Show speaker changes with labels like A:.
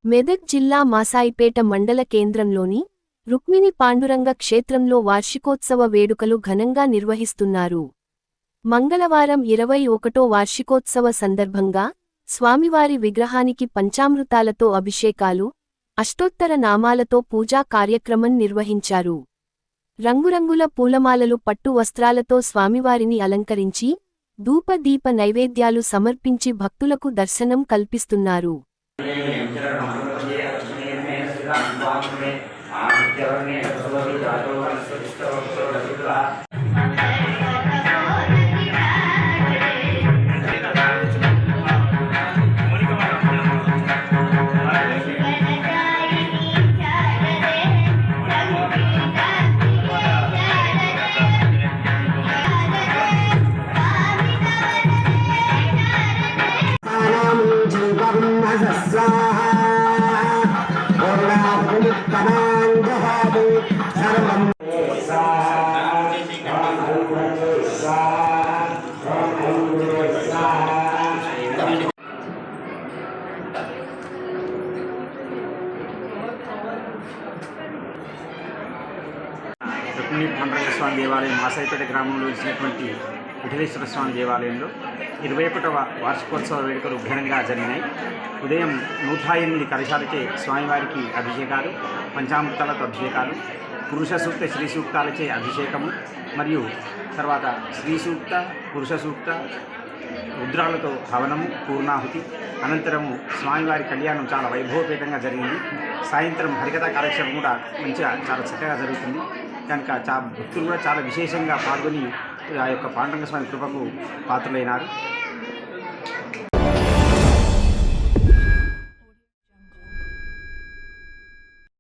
A: మెదక్ జిల్లా మాసాయిపేట మండల కేంద్రంలోని రుక్మిణి పాండురంగ క్షేత్రంలో వార్షికోత్సవ వేడుకలు ఘనంగా నిర్వహిస్తున్నారు. మంగళవారం 21వ వార్షికోత్సవ సందర్భంగా స్వామివారి విగ్రహానికి పంచామృతాలతో అభిషేకాలు, అష్టోత్తర నామాలతో పూజా కార్యక్రమం నిర్వహించారు. రంగురంగుల పూలమాలలు, పట్టు వస్త్రాలతో స్వామివారిని అలంకరించి ధూపదీప నైవేద్యాలు సమర్పించి భక్తులకు దర్శనం కల్పిస్తున్నారు.
B: రుక్మిణి పాండురంగ స్వామి దేవాలయం మాసాయిపేట గ్రామంలో ఇచ్చినటువంటి విఠలేశ్వర స్వామి దేవాలయంలో 21వ వార్షికోత్సవ వేడుకలు ఘనంగా జరిగినాయి. ఉదయం 108 కలశాలచే స్వామివారికి అభిషేకాలు, పంచామృతాలతో అభిషేకాలు, పురుష సూక్త శ్రీ సూక్తాలచే అభిషేకము మరియు తర్వాత శ్రీ సూక్త, పురుష సూక్త, రుద్రాలతో హవనము, పూర్ణాహుతి, అనంతరము స్వామివారి కళ్యాణం చాలా వైభవపేతంగా జరిగింది. సాయంత్రం హరికథా కార్యక్రమం కూడా మంచిగా చాలా చక్కగా జరుగుతుంది. కనుక భక్తులు కూడా చాలా విశేషంగా పాల్గొని ఆ యొక్క పాండురంగ స్వామి కృపకు పాత్రులైనారు.